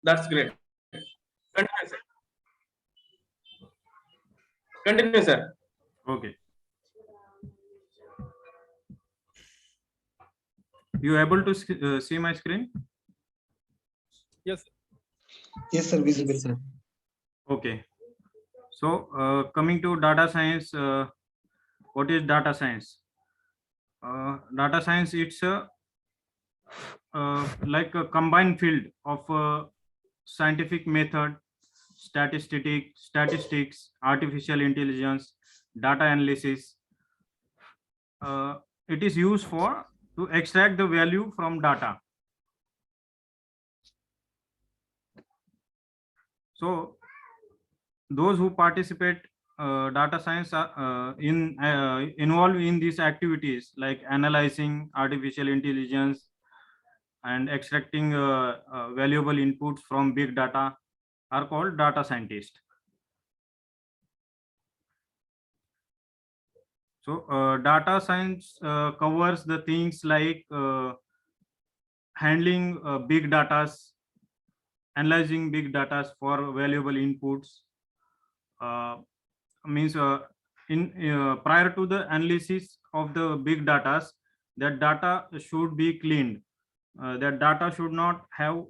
That's great. Continue, sir. Continue, sir. Okay. You able to see my screen? Yes. Yes, sir. Visible. Yes, sir. Okay. So coming to data science, what is data science? Data science, it's a like a combined field of scientific method, statistics, artificial intelligence, data analysis. It is used for to extract the value from data. So those who participate data science are involved in these activities like analyzing artificial intelligence and extracting valuable inputs from big data are called data scientists. So data science covers the things like handling big data, analyzing big data for valuable inputs. Means in prior to the analysis of the big data, that data should be cleaned. That data should not have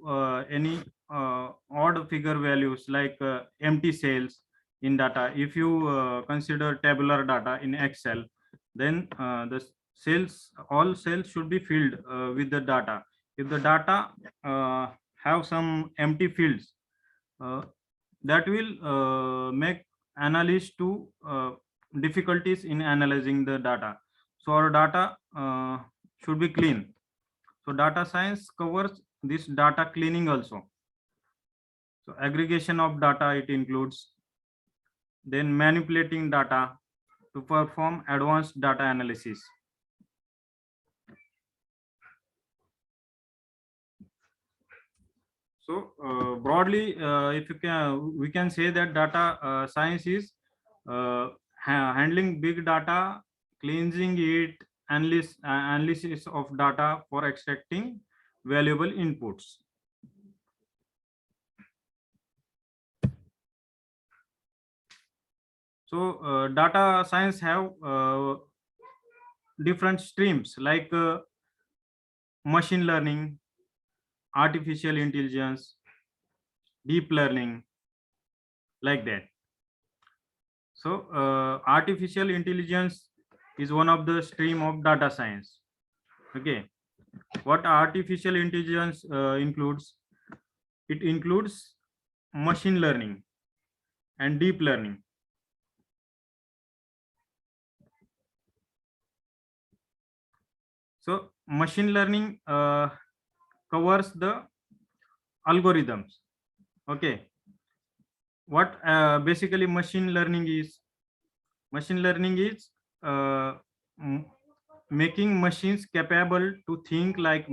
any odd figure values like empty cells in data. If you consider tabular data in Excel, then the cells, all cells should be filled with the data. If the data have some empty fields, that will make analysts to difficulties in analyzing the data. So our data should be clean. So data science covers this data cleaning also. So aggregation of data it includes, then manipulating data to perform advanced data analysis. So broadly, if you can, we can say that data science is handling big data, cleansing it, analysis of data for extracting valuable inputs. So data science have different streams like machine learning, artificial intelligence, deep learning, like that. So artificial intelligence is one of the stream of data science. Okay, what artificial intelligence includes? It includes machine learning and deep learning. So machine learning covers the algorithms. Okay, what basically machine learning is? Machine learning is making machines capable to think like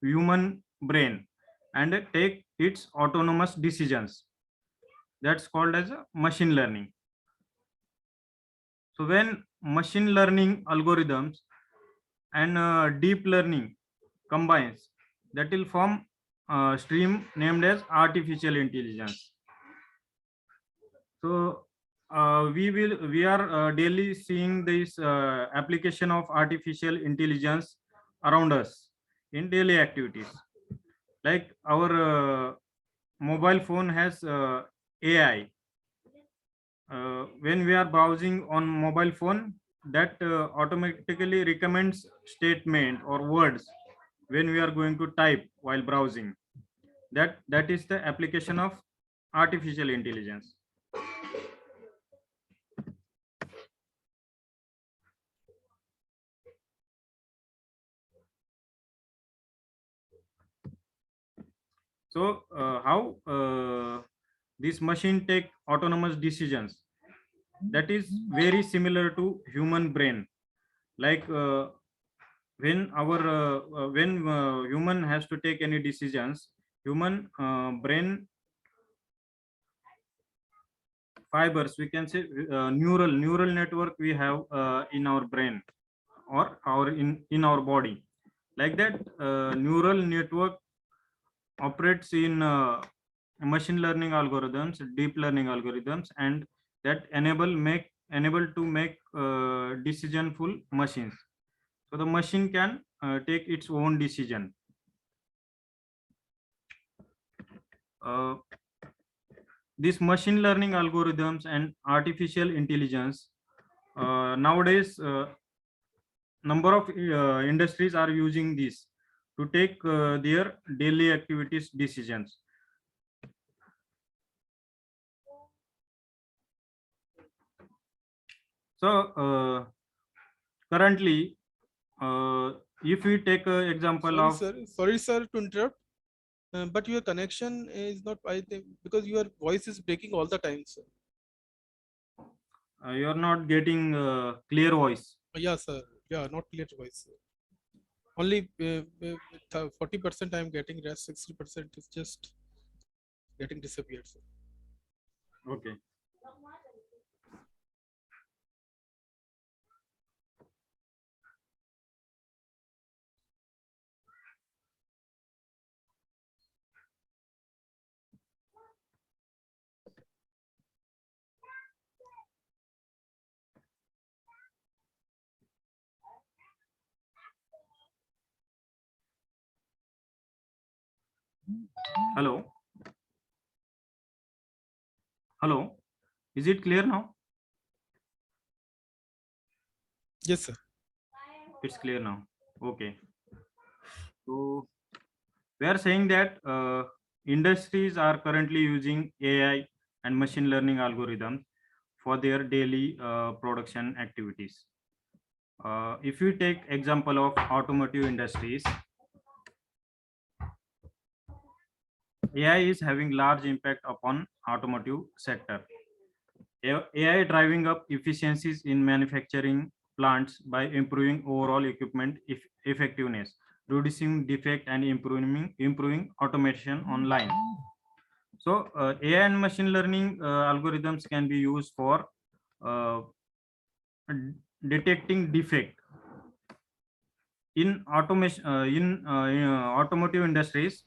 human brain and take its autonomous decisions. That's called as a machine learning. So when machine learning algorithms and deep learning combines, that will form a stream named as artificial intelligence. So we are daily seeing this application of artificial intelligence around us in daily activities. Like our mobile phone has AI. When we are browsing on mobile phone, that automatically recommends statement or words when we are going to type while browsing. That is the application of artificial intelligence. So how this machine take autonomous decisions? That is very similar to human brain. Like when human has to take any decisions, human brain fibers, we can say neural network we have in our brain or in our body. Like that neural network operates in machine learning algorithms, deep learning algorithms, and that enable to make decisionful machines. So the machine can take its own decision. These machine learning algorithms and artificial intelligence nowadays number of industries are using this to take their daily activities decisions. So currently if we take an example of Sorry, sir, to interrupt. But your connection is not, I think, because your voice is breaking all the time, sir. you are not getting clear voice. Yeah, sir. Yeah, not clear voice. Sir. Only 40% I'm getting, rest 60% is just getting disappeared, sir. Okay. Hello. Hello. Is it clear now? Yes, sir. It's clear now. Okay. So we are saying that industries are currently using AI and machine learning algorithms for their daily production activities. If you take example of automotive industries, AI is having large impact upon automotive sector. AI driving up efficiencies in manufacturing plants by improving overall equipment effectiveness, reducing defect and improving automation online. So AI and machine learning algorithms can be used for uh, detecting defect in automation in automotive industries.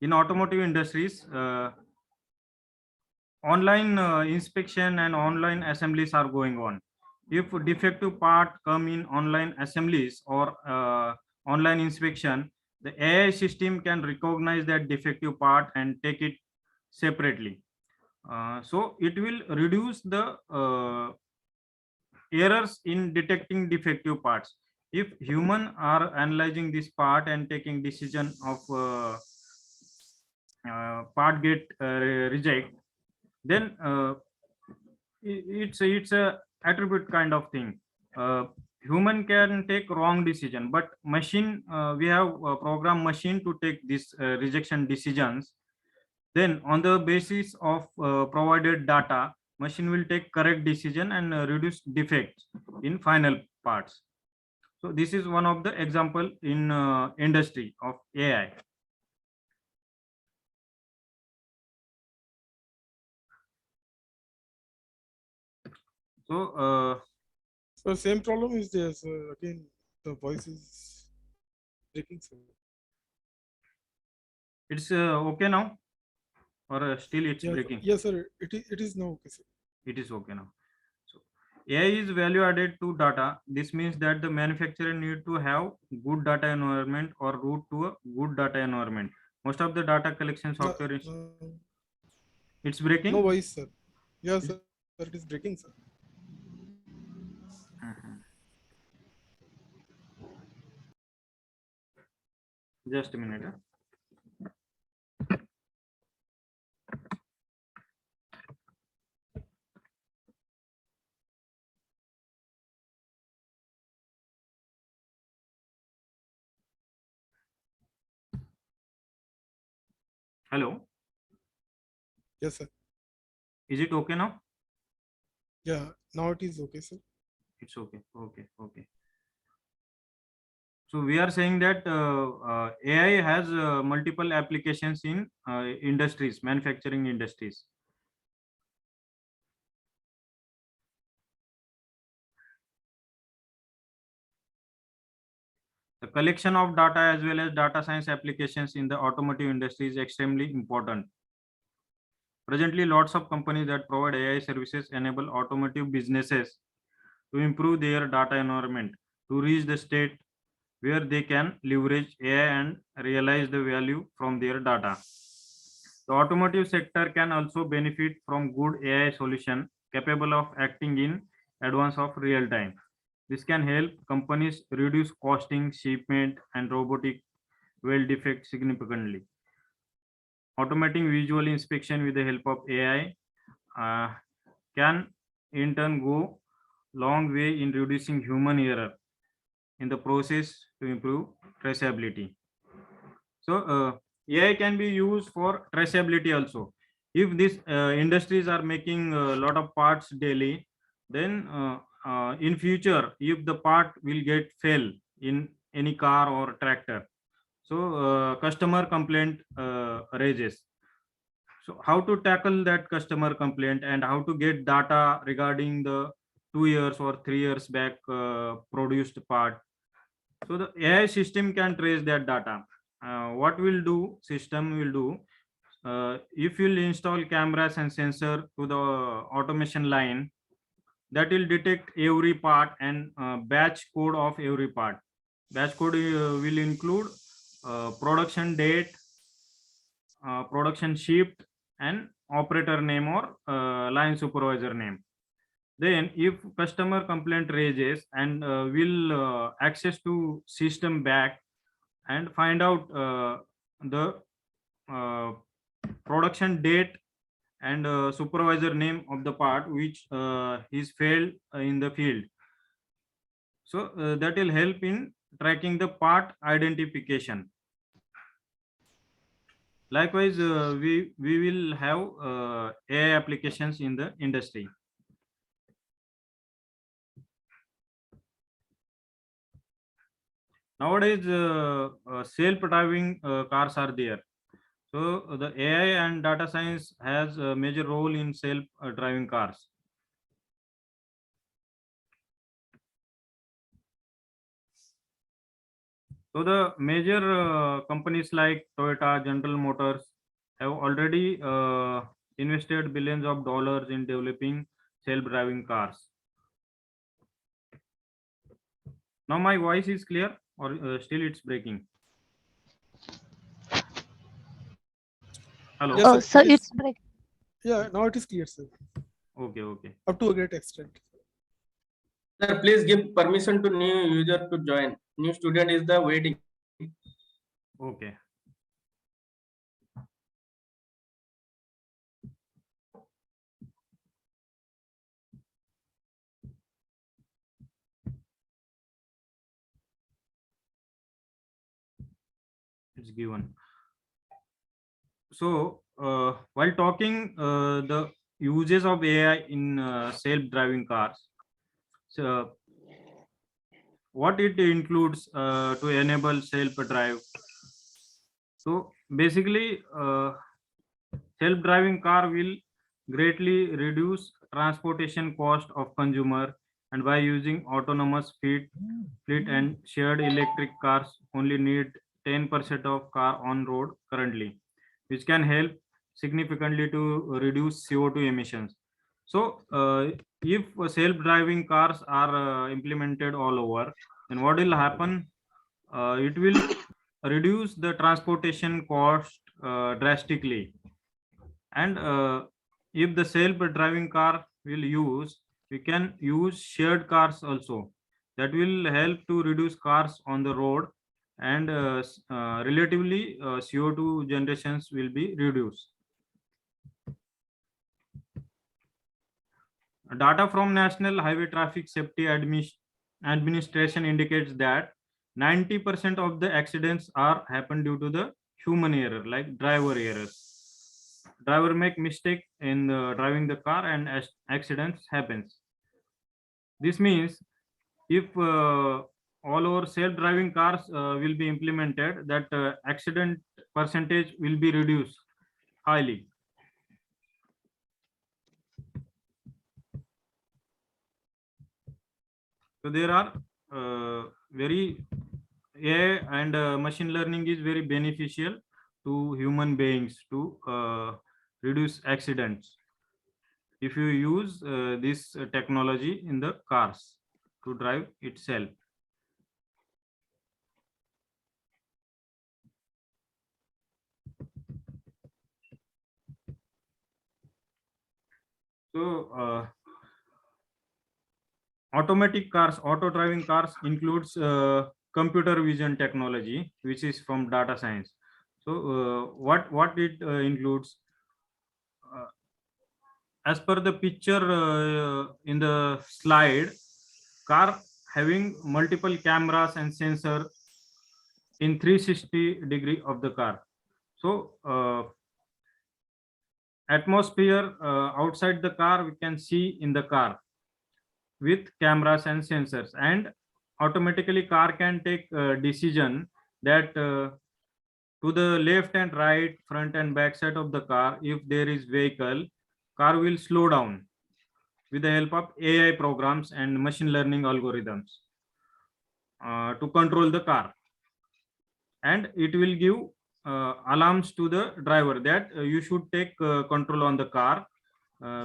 In automotive industries, online inspection and online assemblies are going on. If defective part come in online assemblies or online inspection, the AI system can recognize that defective part and take it separately. So it will reduce the errors in detecting defective parts. If human are analyzing this part and taking decision of part get reject, then it's a attribute kind of thing. Human can take wrong decision, but machine we have program machine to take this rejection decisions. Then on the basis of provided data, machine will take correct decision and reduce defects in final parts. So this is one of the example in industry of AI. So So same problem is there. So again, the voice is breaking, sir. it's okay now, or still it's Yes, breaking? yes, sir. It is now okay, sir. It is okay now. So AI is value added to data. This means that the manufacturer need to have good data environment or route to a good data environment. Most of the data collection software is it's breaking. No voice, sir. Yes, sir. It is breaking, sir. Mhm. Just a minute. Hello. Yes, sir. Is it okay now? Yeah, now it is okay, sir. It's okay. Okay. Okay. So we are saying that AI has multiple applications in industries, manufacturing industries. The collection of data as well as data science applications in the automotive industry is extremely important. Presently, lots of companies that provide AI services enable automotive businesses to improve their data environment to reach the state where they can leverage AI and realize the value from their data. The automotive sector can also benefit from good AI solution capable of acting in advance of real time. This can help companies reduce costing, shipment, and robotic weld defects significantly. Automating visual inspection with the help of AI can in turn go long way in reducing human error in the process to improve traceability. So AI can be used for traceability also. If these industries are making a lot of parts daily, then in future, if the part will get fail in any car or tractor, so customer complaint raises. So how to tackle that customer complaint and how to get data regarding the 2 years or 3 years back produced part. So the AI system can trace that data. What will do system will do, if you'll install cameras and sensor to the automation line, that will detect every part and batch code of every part. Batch code will include production date, production shift, and operator name or line supervisor name. Then if customer complaint raises and will access to system back and find out the uh, production date and supervisor name of the part which is failed in the field. So that will help in tracking the part identification. Likewise, we will have AI applications in the industry. Nowadays, self-driving cars are there. So the AI and data science has a major role in self-driving cars. So the major companies like Toyota, General Motors have already invested billions of dollars in developing self-driving cars. Now my voice is clear or still it's breaking? Hello. Yes, So it is- it's break. Yeah, now it is clear, sir. Okay, okay. Up to a great extent. Sir, please give permission to new user to join. New student is the waiting. Okay. It's given. So while talking the uses of AI in self-driving cars, so what it includes to enable self-drive. So basically, self-driving car will greatly reduce transportation cost of consumer, and by using autonomous fleet and shared electric cars only need 10% of car on road currently, which can help significantly to reduce CO2 emissions. So if self-driving cars are implemented all over, then what will happen? It will reduce the transportation cost drastically. And if the self-driving car will use, we can use shared cars also. That will help to reduce cars on the road, and relatively CO2 generations will be reduced. Data from National Highway Traffic Safety Administration indicates that 90% of the accidents are happen due to the human error, like driver errors. Driver make mistake in driving the car and accidents happens. This means if all our self-driving cars will be implemented, that accident percentage will be reduced highly. So there are very AI and machine learning is very beneficial to human beings to reduce accidents if you use this technology in the cars to drive itself. So automatic cars, auto driving cars includes computer vision technology, which is from data science. So what it includes, uh, as per the picture in the slide, car having multiple cameras and sensor in 360-degree of the car. So atmosphere outside the car we can see in the car with cameras and sensors, and automatically car can take decision that to the left and right, front and back side of the car, if there is vehicle, car will slow down with the help of AI programs and machine learning algorithms to control the car, and it will give alarms to the driver that you should take control on the car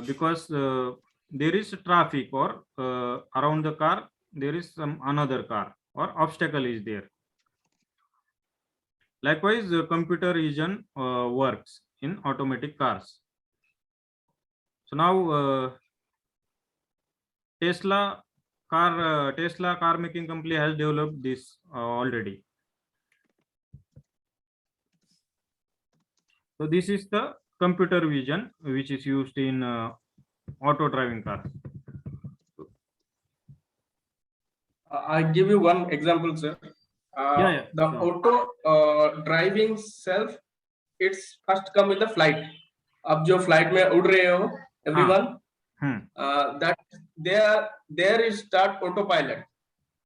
because there is traffic, or around the car there is some another car or obstacle is there. Likewise, computer vision works in automatic cars. So now Tesla car making company has developed this already. So this is the computer vision which is used in auto driving cars. I give you one example, sir. Yeah, The sure. auto driving self, it's first come in the flight. अब जो flight में उड़ रहे हो, everyone, that there is start autopilot.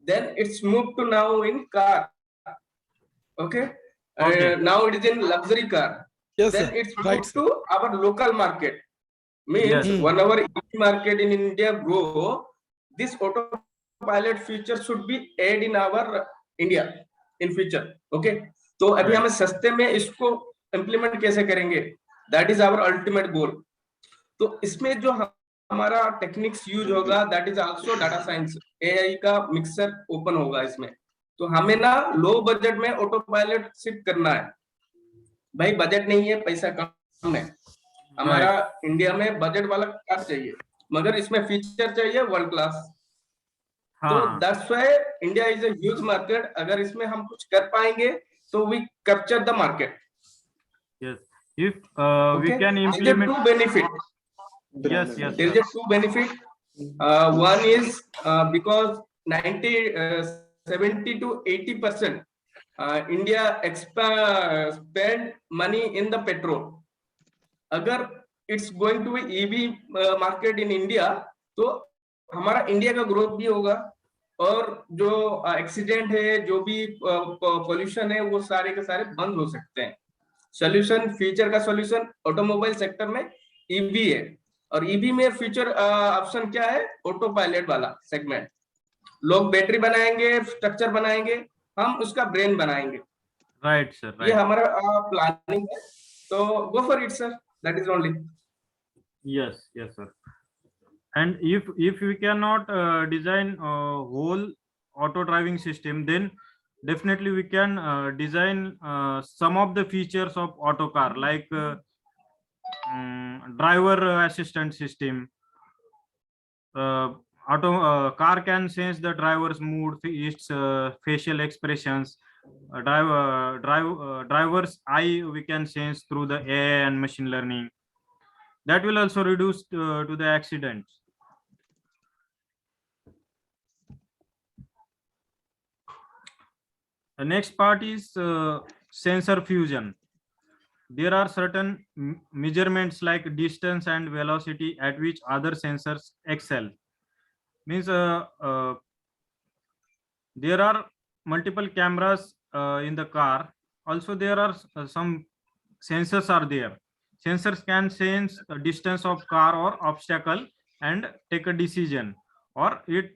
Then it's moved to now in car. Okay. Okay. Now it is in luxury car. Yes, Then sir. it's Right, moved sir. to our local market. Means Yes. whenever EV market in India grow, this autopilot feature should be add in our India in future. Okay. तो अभी Right. हमें सस्ते में इसको implement कैसे करेंगे? That is our ultimate goal. तो इसमें जो हमारा टेक्निक्स यूज होगा, that is also data science, AI का मिक्सर ओपन होगा इसमें. तो हमें ना लो बजट में ऑटो पायलट शिफ्ट करना है. भाई बजट नहीं है, पैसा कम है, हमारा इंडिया में बजट वाला कार चाहिए, मगर इसमें फीचर चाहिए वर्ल्ड क्लास. तो that's why India is a huge market. अगर इसमें हम कुछ कर पाएंगे तो we capture the market. Yes. If we can There is implement. two benefit. Yes, yes. There is a two benefit. One is because 70 to 80% India spend money in the petrol. अगर it's going to be EV market in India, तो हमारा India का growth भी होगा, और जो accident है, जो भी पोल्यूशन है, वो सारे के सारे बंद हो सकते हैं. सोल्यूशन, फ्यूचर का सोल्यूशन ऑटोमोबाइल सेक्टर में ईवी है, और ईवी में फ्यूचर ऑप्शन क्या है? ऑटो पायलट वाला सेगमेंट. लोग बैटरी बनाएंगे, स्ट्रक्चर बनाएंगे, हम उसका ब्रेन बनाएंगे. Right, sir. Right. ये हमारा प्लानिंग है. तो go for it sir, that is only. Yes, yes, sir. And if we cannot design a whole auto driving system, then definitely we can design some of the features of auto car, like driver assistant system. Car can sense the driver's mood, its facial expressions. Driver's eye we can sense through the AI and machine learning. That will also reduce to the accidents. The next part is sensor fusion. There are certain measurements like distance and velocity at which other sensors excel. Means there are multiple cameras in the car. Also there are some sensors are there. Sensors can sense the distance of car or obstacle and take a decision or it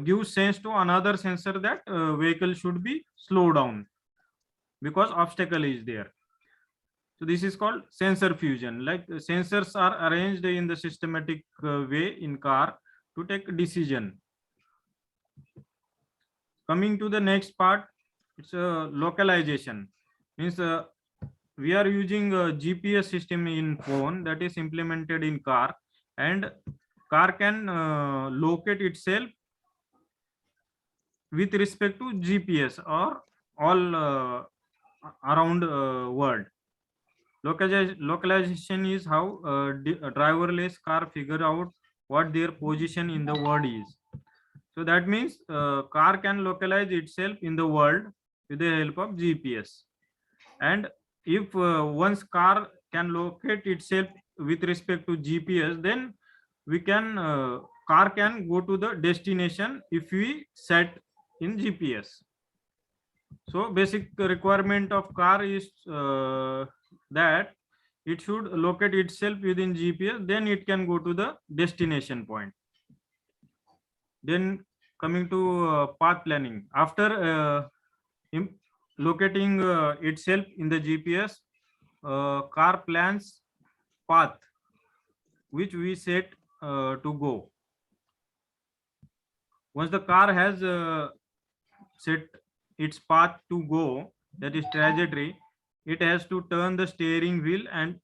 gives sense to another sensor that vehicle should be slowed down because obstacle is there. So this is called sensor fusion. Like sensors are arranged in the systematic way in car to take decision. Coming to the next part, it's a localization. Means we are using a GPS system in phone that is implemented in car, and car can locate itself with respect to GPS or all around world. Localization is how a driverless car figure out what their position in the world is. So that means car can localize itself in the world with the help of GPS. And if once car can locate itself with respect to GPS, then we can car can go to the destination if we set in GPS. So basic requirement of car is that it should locate itself within GPS, then it can go to the destination point. Then coming to path planning, after locating itself in the GPS, car plans path which we set to go. Once the car has set its path to go, that is trajectory, it has to turn the steering wheel and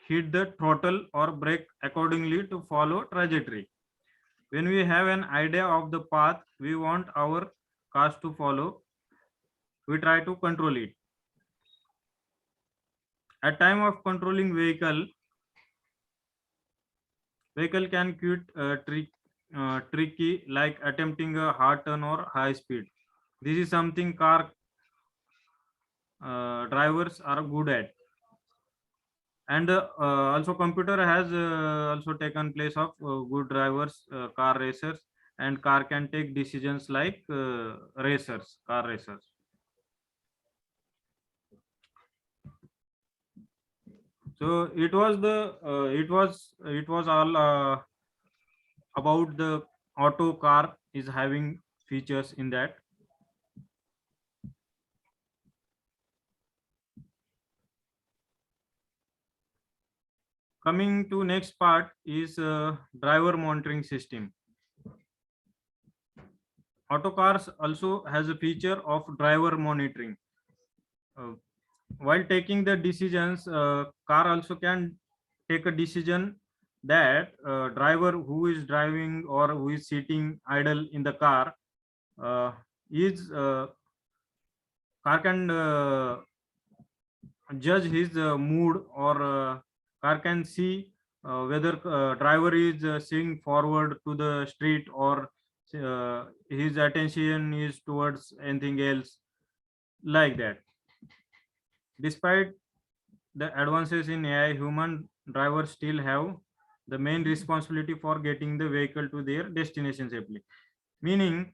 hit the throttle or brake accordingly to follow trajectory. When we have an idea of the path we want our cars to follow, we try to control it. At time of controlling vehicle can quit tricky like attempting a hard turn or high speed. This is something car drivers are good at. And also computer has also taken place of good drivers, car racers, and car can take decisions like car racers. So it was all about the auto car is having features in that. Coming to next part is driver monitoring system. Auto cars also has a feature of driver monitoring. While taking the decisions, car also can take a decision that driver who is driving or who is sitting idle in the car is car can judge his mood, or car can see whether driver is seeing forward to the street or his attention is towards anything else, like that. Despite the advances in AI, human drivers still have the main responsibility for getting the vehicle to their destination safely. Meaning,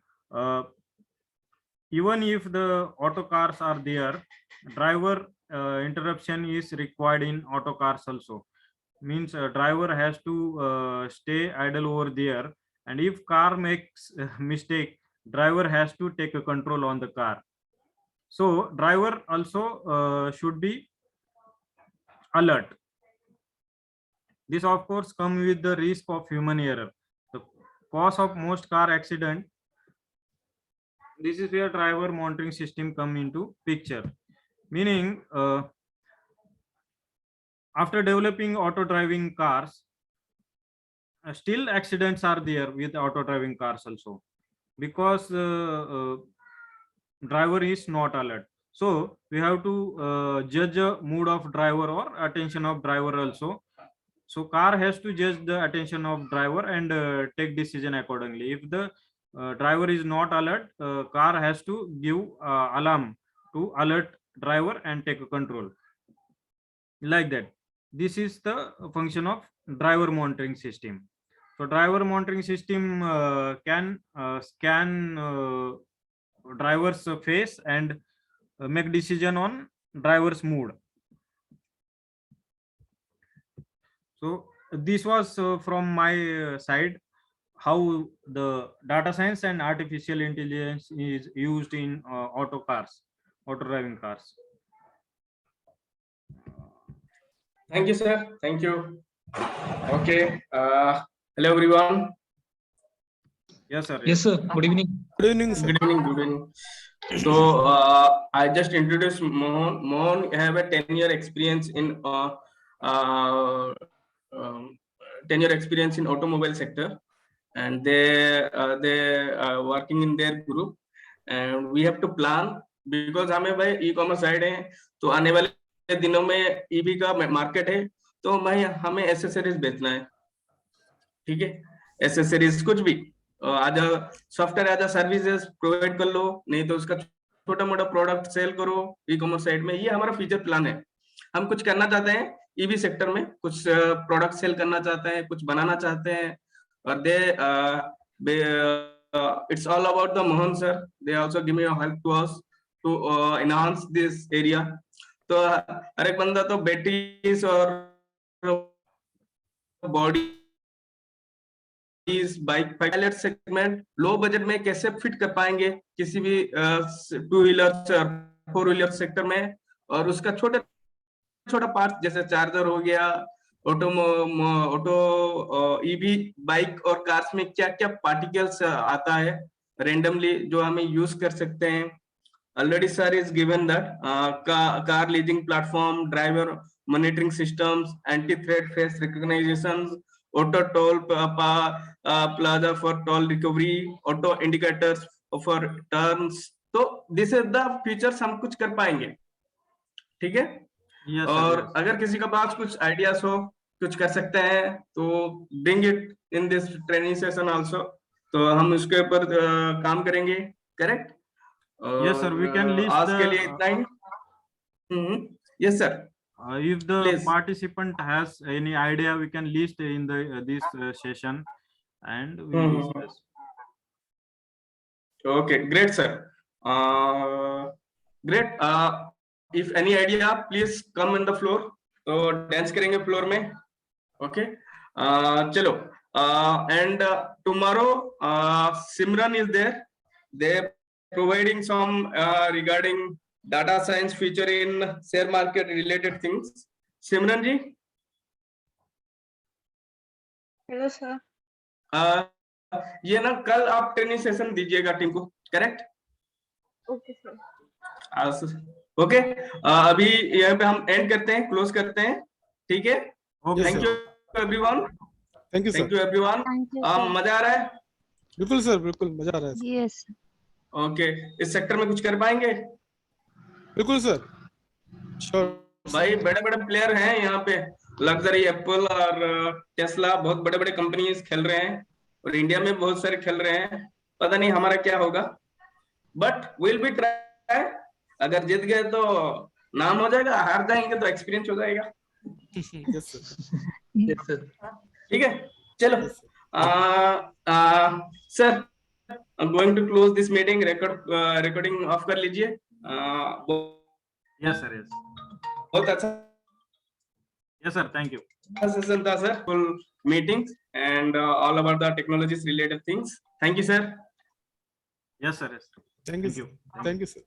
even if the auto cars are there, driver interruption is required in auto cars also. Means a driver has to stay idle over there, and if car makes a mistake, driver has to take a control on the car. So driver also should be alert. This of course come with the risk of human error. The cause of most car accident, this is where driver monitoring system come into picture. Meaning after developing auto driving cars, still accidents are there with auto driving cars also, because driver is not alert. So we have to judge a mood of driver or attention of driver also. So car has to judge the attention of driver and take decision accordingly. If the driver is not alert, car has to give alarm to alert driver and take control, like that. This is the function of driver monitoring system. So driver monitoring system can scan driver's face and make decision on driver's mood. So this was from my side how the data science and artificial intelligence is used in auto driving cars. Thank you, sir. Thank you. Okay. Hello, everyone. Yes, sir. Yes, sir. Good evening. Good evening, sir. Good evening. Good evening. So I just introduced Mohan. Mohan have a 10-year experience in 10-year experience in automobile sector, and they working in their group, and we have to plan because हमें भाई e-commerce side है, तो आने वाले दिनों में EV का market है, तो भाई हमें एसेसरीज बेचना है, ठीक है, एसेसरीज कुछ भी आज software as a services provide कर लो, नहीं तो उसका छोटा मोटा प्रोडक्ट सेल करो ई कॉमर्स साइड में। ये हमारा फ्यूचर प्लान है। हम कुछ करना चाहते हैं ईवी सेक्टर में, कुछ प्रोडक्ट सेल करना चाहते हैं, कुछ बनाना चाहते हैं, और they it's all about the Mohan sir, they also give me help to us to enhance this area. तो हर एक बंदा तो बैटरीज और body bike pilot segment low budget में कैसे फिट कर पाएंगे किसी भी 2 व्हीलर और 4 व्हीलर सेक्टर में, और उसका छोटा छोटा पार्ट जैसे चार्जर हो गया, ऑटो ईवी बाइक और कार्स में क्या क्या पार्टिकल्स आता है रेंडमली जो हमें यूज कर सकते हैं। Already sir is given that car leasing platform, driver monitoring systems, anti-threat face recognition, auto toll plaza for toll recovery, auto indicators for turns। तो दिस इज द फीचर्स हम कुछ कर पाएंगे, ठीक है। Yes, और sir, yes. अगर किसी का पास कुछ आइडियाज हो, कुछ कर सकते हैं, तो bring it in this training session also, तो हम उसके ऊपर काम करेंगे, correct. Yes, sir, we can list आज के the लिए इतना ही। Yes sir, if the please. participant has any idea, we can list in the this session and we will discuss. Okay, great sir. Great. If any idea, please come on the floor. तो dance करेंगे floor में, okay. चलो, and tomorrow Simran is there. They're providing some regarding data science feature in share market related things. Simran ji, hello sir. ये ना कल आप training session दीजिएगा team को, करेक्ट। Okay sir. ओके, अभी यहाँ पे हम एंड करते हैं, क्लोज करते हैं, ठीक है। Okay, thank sir. You everyone, thank you thank sir. You everyone. Thank you sir. मजा आ रहा है? बिल्कुल सर, बिल्कुल मजा आ रहा है सर। यस। ओके, इस सेक्टर में कुछ कर पाएंगे? बिल्कुल सर, श्योर। भाई बड़े बड़े प्लेयर हैं यहाँ पे, लग्जरी एप्पल और टेस्ला, बहुत बड़े बड़े कंपनीज खेल रहे हैं, और इंडिया में बहुत सारे खेल रहे हैं। पता नहीं हमारा क्या होगा, बट विल बी ट्राई। अगर जीत गए तो नाम हो जाएगा, हार जाएंगे तो एक्सपीरियंस हो जाएगा। Yes sir. Yes, sir. ठीक है, चलो। Yes, sir. Sir, I'm going to close this meeting. recording of कर लीजिए। Yes, sir, yes. बहुत अच्छा Yes, sir, thank you. Session था sir, full meetings and all about the technologies related things. Thank you sir. Yes, sir, yes. Thank you Thank you. Thank you sir.